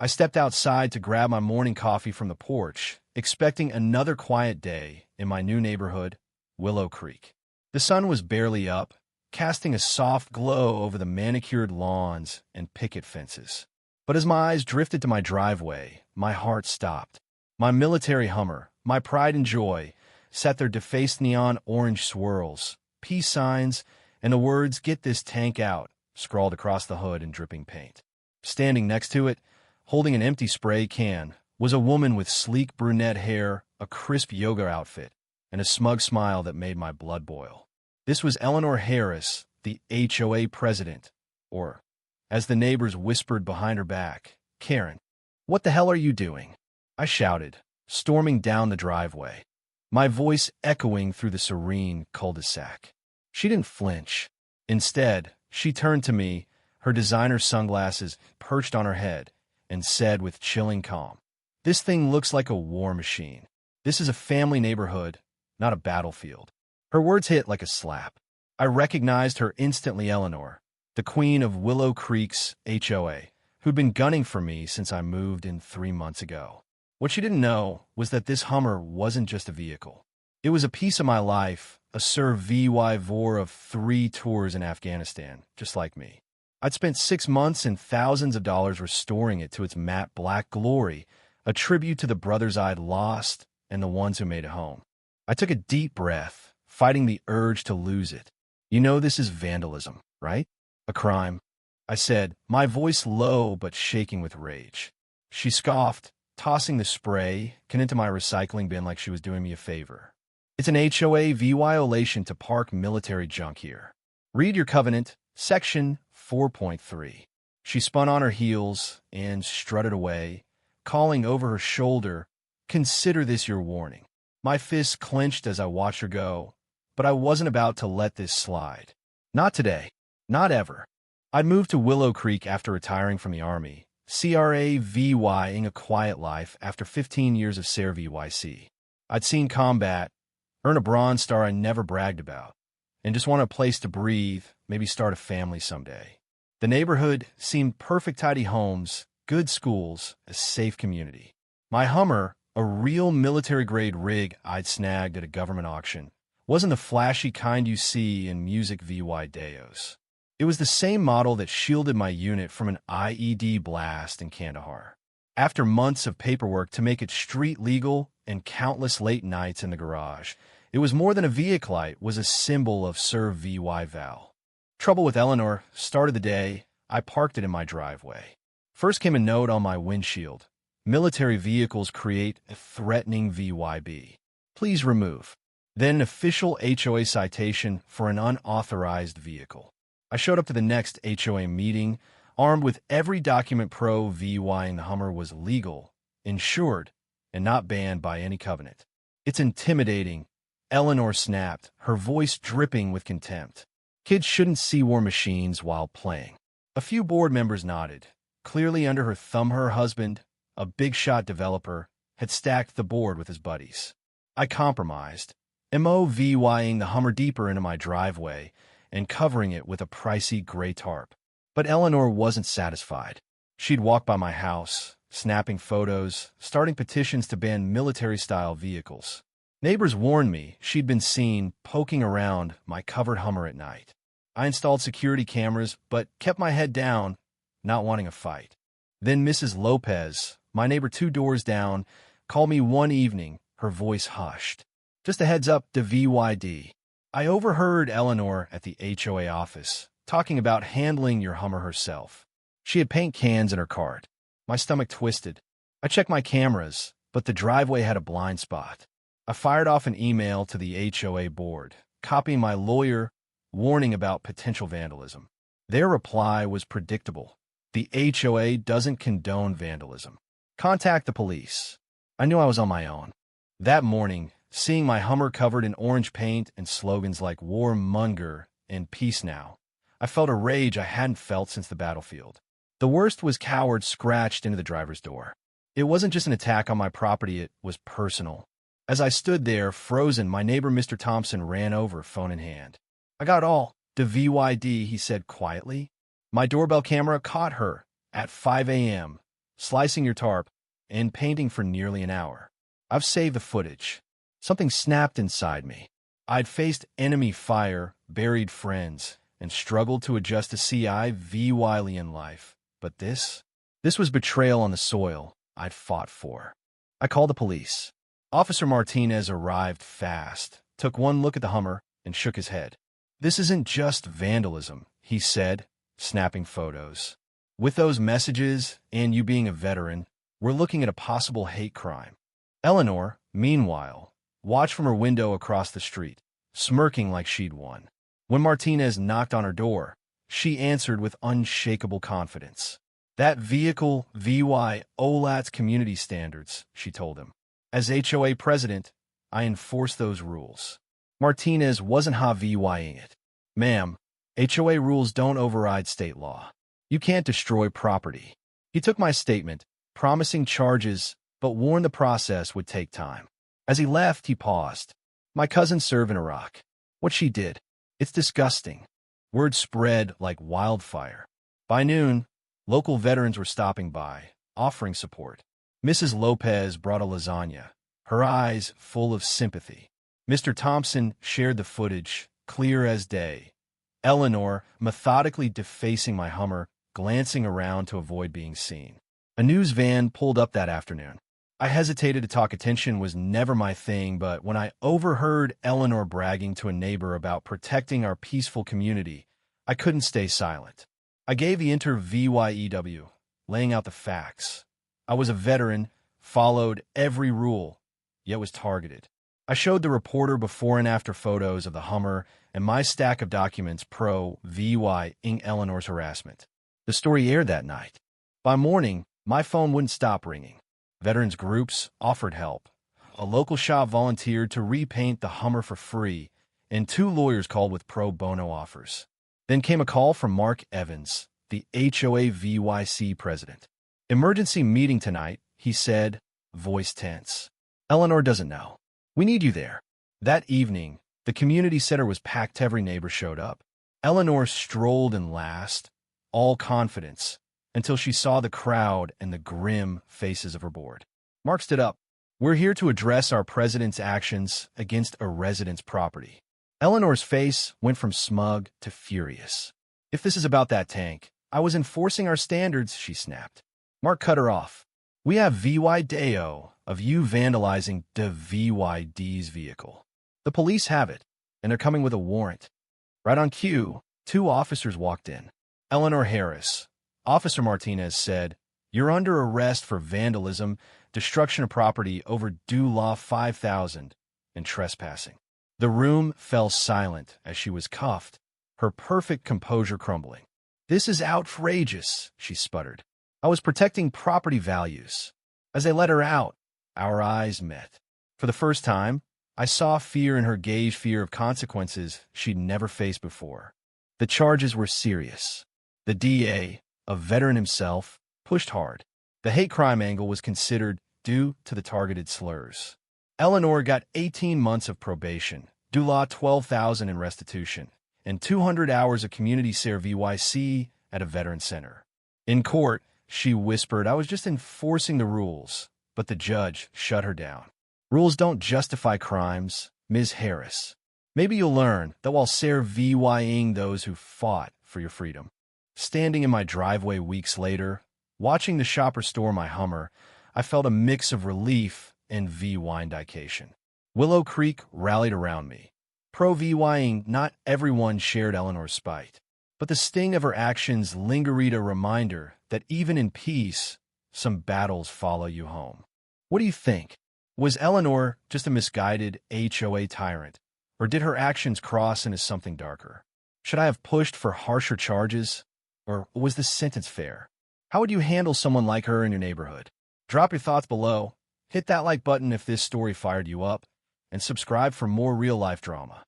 I stepped outside to grab my morning coffee from the porch, expecting another quiet day in my new neighborhood, Willow Creek. The sun was barely up, casting a soft glow over the manicured lawns and picket fences. But as my eyes drifted to my driveway, my heart stopped. My military Hummer, my pride and joy, sat there defaced neon orange swirls, peace signs, and the words, "Get this tank out," scrawled across the hood in dripping paint. Standing next to it, holding an empty spray can, was a woman with sleek brunette hair, a crisp yoga outfit, and a smug smile that made my blood boil. This was Eleanor Harris, the HOA president, or, as the neighbors whispered behind her back, Karen. "What the hell are you doing?" I shouted, storming down the driveway, my voice echoing through the serene cul-de-sac. She didn't flinch. Instead, she turned to me, her designer sunglasses perched on her head, and said with chilling calm, "This thing looks like a war machine. This is a family neighborhood, not a battlefield." Her words hit like a slap. I recognized her instantly. Eleanor, the queen of Willow Creek's HOA, who'd been gunning for me since I moved in 3 months ago. What she didn't know was that this Hummer wasn't just a vehicle. It was a piece of my life, a survivor of 3 tours in Afghanistan, just like me. I'd spent 6 months and thousands of dollars restoring it to its matte black glory, a tribute to the brothers I'd lost and the ones who made it home. I took a deep breath, fighting the urge to lose it. "You know this is vandalism, right? A crime," I said, my voice low but shaking with rage. She scoffed, tossing the spray can into my recycling bin like she was doing me a favor. "It's an HOA violation to park military junk here. Read your covenant, section 4.3. She spun on her heels and strutted away, calling over her shoulder, "Consider this your warning." My fists clenched as I watched her go, but I wasn't about to let this slide. Not today. Not ever. I'd moved to Willow Creek after retiring from the Army, CRAVYing a quiet life after 15 years of SERVYC. I'd seen combat, earn a Bronze Star I never bragged about, and just wanted a place to breathe, maybe start a family someday. The neighborhood seemed perfect: tidy homes, good schools, a safe community. My Hummer, a real military-grade rig I'd snagged at a government auction, wasn't the flashy kind you see in music videos. It was the same model that shielded my unit from an IED blast in Kandahar. After months of paperwork to make it street legal and countless late nights in the garage, it was more than a vehicle. It was a symbol of survival. Trouble with Eleanor started the day I parked it in my driveway. First came a note on my windshield: "Military vehicles create a threatening VYB. Please remove." Then an official HOA citation for an unauthorized vehicle. I showed up to the next HOA meeting, armed with every document proving the Hummer was legal, insured, and not banned by any covenant. "It's intimidating," Eleanor snapped, her voice dripping with contempt. "Kids shouldn't see war machines while playing." A few board members nodded. Clearly under her thumb, her husband, a big-shot developer, had stacked the board with his buddies. I compromised, moving the Hummer deeper into my driveway and covering it with a pricey gray tarp. But Eleanor wasn't satisfied. She'd walk by my house, snapping photos, starting petitions to ban military-style vehicles. Neighbors warned me she'd been seen poking around my covered Hummer at night. I installed security cameras, but kept my head down, not wanting a fight. Then Mrs. Lopez, my neighbor 2 doors down, called me one evening, her voice hushed. "Just a heads up, WYD. I overheard Eleanor at the HOA office talking about handling your Hummer herself." She had paint cans in her cart. My stomach twisted. I checked my cameras, but the driveway had a blind spot. I fired off an email to the HOA board, copying my lawyer, warning about potential vandalism. Their reply was predictable. "The HOA doesn't condone vandalism. Contact the police." I knew I was on my own. That morning, seeing my Hummer covered in orange paint and slogans like "War Monger" and "Peace Now," I felt a rage I hadn't felt since the battlefield. The worst was cowards scratched into the driver's door. It wasn't just an attack on my property, it was personal. As I stood there, frozen, my neighbor Mr. Thompson ran over, phone in hand. "I got all, WYD," he said quietly. My doorbell camera caught her at 5 a.m., slicing your tarp, and painting for nearly an hour. I've saved the footage. Something snapped inside me. I'd faced enemy fire, buried friends, and struggled to adjust to civilian in life. But this was betrayal on the soil I'd fought for. I called the police. Officer Martinez arrived fast, took one look at the Hummer, and shook his head. "This isn't just vandalism," he said, snapping photos. "With those messages, and you being a veteran, we're looking at a possible hate crime." Eleanor, meanwhile, watched from her window across the street, smirking like she'd won. When Martinez knocked on her door, she answered with unshakable confidence. "That vehicle violates community standards," she told him. "As HOA president, I enforce those rules." Martinez wasn't HOA-ing it. "Ma'am, HOA rules don't override state law. You can't destroy property." He took my statement, promising charges, but warned the process would take time. As he left, he paused. "My cousin served in Iraq. What she did, it's disgusting." Word spread like wildfire. By noon, local veterans were stopping by, offering support. Mrs. Lopez brought a lasagna, her eyes full of sympathy. Mr. Thompson shared the footage, clear as day. Eleanor, methodically defacing my Hummer, glancing around to avoid being seen. A news van pulled up that afternoon. I hesitated to talk. Attention was never my thing, but when I overheard Eleanor bragging to a neighbor about protecting our peaceful community, I couldn't stay silent. I gave the interview, laying out the facts. I was a veteran, followed every rule, yet was targeted. I showed the reporter before and after photos of the Hummer and my stack of documents ing Eleanor's harassment. The story aired that night. By morning, my phone wouldn't stop ringing. Veterans groups offered help. A local shop volunteered to repaint the Hummer for free, and 2 lawyers called with pro bono offers. Then came a call from Mark Evans, the HOA VYC president. "Emergency meeting tonight," he said, voice tense. "Eleanor doesn't know. We need you there." That evening, the community center was packed. Every neighbor showed up. Eleanor strolled in last, all confidence, until she saw the crowd and the grim faces of her board. Mark stood up. "We're here to address our president's actions against a resident's property." Eleanor's face went from smug to furious. "If this is about that tank, I was enforcing our standards," she snapped. Mark cut her off. "We have video of you vandalizing the VYD's vehicle. The police have it, and they're coming with a warrant." Right on cue, 2 officers walked in. "Eleanor Harris," Officer Martinez said, "you're under arrest for vandalism, destruction of property over due law 5,000, and trespassing." The room fell silent as she was cuffed, her perfect composure crumbling. "This is outrageous," she sputtered. "I was protecting property values." As they let her out, our eyes met. For the first time, I saw fear in her gaze, fear of consequences she'd never faced before. The charges were serious. The DA, a veteran himself, pushed hard. The hate crime angle was considered due to the targeted slurs. Eleanor got 18 months of probation, due law 12,000 in restitution, and 200 hours of community service at a veteran center. In court, she whispered, "I was just enforcing the rules," but the judge shut her down. "Rules don't justify crimes, Ms. Harris. Maybe you'll learn that while serving those who fought for your freedom." Standing in my driveway weeks later, watching the shop restore my Hummer, I felt a mix of relief and vindication. Willow Creek rallied around me. Pro-VYing, not everyone shared Eleanor's spite, but the sting of her actions lingered, a reminder that even in peace, some battles follow you home. What do you think? Was Eleanor just a misguided HOA tyrant, or did her actions cross into something darker? Should I have pushed for harsher charges, or was the sentence fair? How would you handle someone like her in your neighborhood? Drop your thoughts below, hit that like button if this story fired you up, and subscribe for more real-life drama.